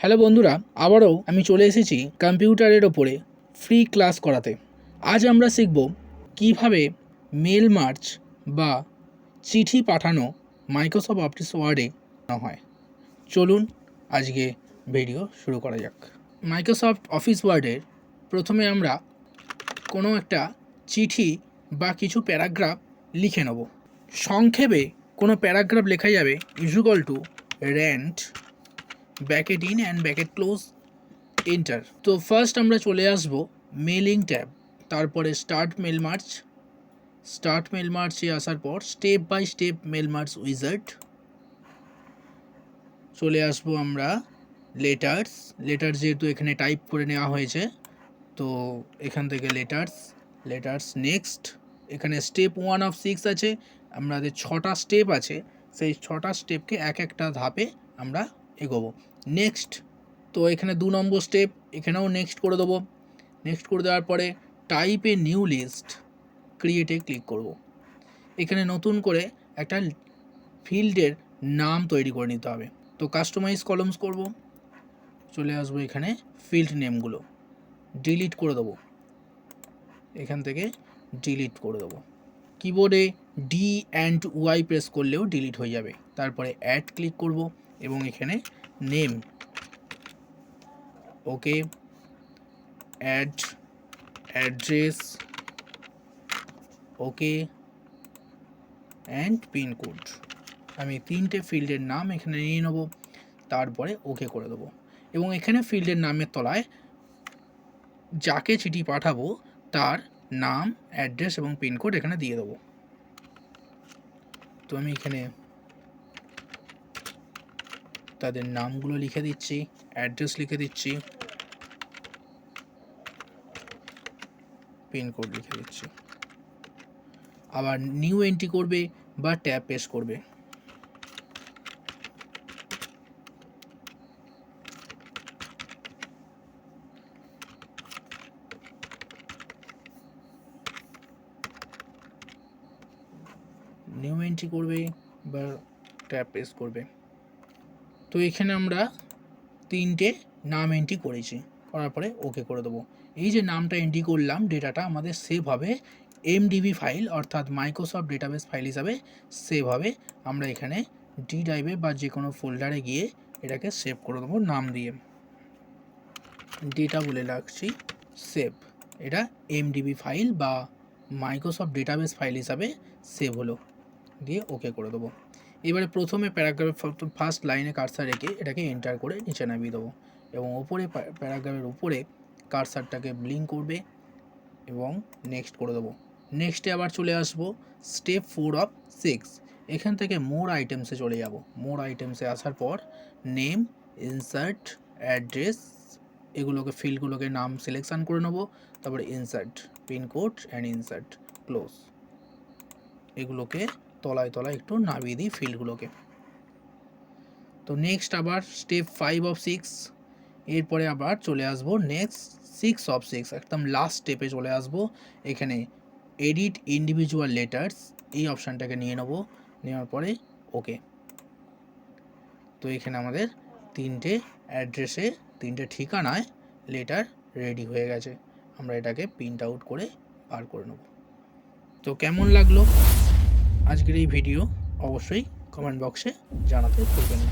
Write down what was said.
Hello বন্ধুরা, আবারও আমি চলে এসেছি কম্পিউটারের ওপরে ফ্রি ক্লাস করাতে। আজ আমরা শিখব কিভাবে মেল মার্চ বা চিঠি পাঠানো মাইক্রোসফট অফিস ওয়ার্ডে হয়। চলুন আজকে ভিডিও শুরু করা যাক। মাইক্রোসফট অফিস ওয়ার্ডের প্রথমে আমরা কোনো একটা চিঠি বা কিছু প্যারাগ্রাফ লিখে নেব। সংক্ষেপে কোনো প্যারাগ্রাফ লেখা যাবে equal to rent bracket in and bracket close enter. তো ফার্স্ট আমরা চলে আসব মেলিং ট্যাব, তারপরে স্টার্ট মেল মার্চে আসার পর step by step mail merge wizard চলে আসবো আমরা লেটার্স যেহেতু এখানে টাইপ করে নেওয়া হয়েছে তো এখান থেকে লেটার্স নেক্সট। এখানে স্টেপ 1 অফ 6 আছে, আমাদের 6টা স্টেপ আছে, সেই 6টা স্টেপকে এক একটা ধাপে আমরা এগোবো। নেক্সট, তো এখানে 2 নম্বর স্টেপ, এখানেও নেক্সট করে দেবো। নেক্সট করে দেওয়ার পরে টাইপ এ নিউ লিস্ট ক্রিয়েটে ক্লিক করব। এখানে নতুন করে একটা ফিল্ডের নাম তৈরি করে নিতে হবে। তো কাস্টমাইজ কলমস করব, চলে আসবো এখানে ফিল্ড নেমগুলো ডিলিট করে দেবো, এখান থেকে ডিলিট করে দেবো। কিবোর্ডে ডি অ্যান্ড ওয়াই প্রেস করলেও ডিলিট হয়ে যাবে। তারপরে অ্যাড ক্লিক করব এবং এখানে name, okay, add address, okay, and pincode. আমি 3টে ফিল্ডের নাম এখানে নিয়ে নেব, তারপরে ওকে করে দেবো। এবং এখানে ফিল্ডের নামের তলায় যাকে চিঠি পাঠাবো তার নাম, অ্যাড্রেস এবং পিনকোড এখানে দিয়ে দেবো। তো আমি এখানে তাদের নামগুলো লিখে দিচ্ছি, অ্যাড্রেস লিখে দিচ্ছি, পিনকোড লিখে দিচ্ছি। আবার নিউ এন্ট্রি করবে বা ট্যাব প্রেস করবে। নিউ এন্ট্রি করবে বা ট্যাব প্রেস করবে। তো এখানে আমরা 3টে নাম এন্ট্রি করেছি, করার পরে ওকে করে দেবো। এই যে নামটা এন্ট্রি করলাম, ডেটাটা আমাদের সেভ হবে এমডিবি ফাইল অর্থাৎ মাইক্রোসফট ডেটাবেস ফাইল হিসাবে সেভ হবে। আমরা এখানে ডি ড্রাইভে বা যে কোনো ফোল্ডারে গিয়ে এটাকে সেভ করে দেবো নাম দিয়ে, ডেটা বলে রাখছি সেভ। এটা এমডিবি ফাইল বা মাইক্রোসফট ডেটাবেস ফাইল হিসাবে সেভ হলো, দিয়ে ওকে করে দেবো। এবারে প্রথমে প্যারাগ্রাফের ফার্স্ট লাইনে কার্সার রেখে এটাকে এন্টার করে নিচে নামিয়ে দেবো এবং ওপরে প্যারাগ্রাফের উপরে কার্সারটাকে ব্লিঙ্ক করবে এবং নেক্সট করে দেবো। নেক্সটে আবার চলে আসবো স্টেপ 4 অফ 6, এখান থেকে মোর আইটেমসে চলে যাব। মোর আইটেমসে আসার পর নেম, ইনসার্ট, অ্যাড্রেস, এগুলোকে ফিল্ডগুলোকে নাম সিলেকশান করে নেবো, তারপরে insert, pincode and insert close, এগুলোকে তলায় একটু নামিয়ে দিই ফিল্ডগুলোকে। তো নেক্সট আবার স্টেপ 5 অফ 6, এরপরে আবার চলে আসবো নেক্সট 6 অফ 6, একদম লাস্ট স্টেপে চলে আসবো। এখানে এডিট ইন্ডিভিজুয়াল লেটার্স, এই অপশানটাকে নিয়ে নেবো, নেওয়ার পরে ওকে। তো এখানে আমাদের 3টে অ্যাড্রেসে 3টে ঠিকানায় লেটার রেডি হয়ে গেছে। আমরা এটাকে প্রিন্ট আউট করে বার করে নেব। তো কেমন লাগলো আজকের এই ভিডিও অবশ্যই কমেন্ট বক্সে জানাতে ভুলবেন না।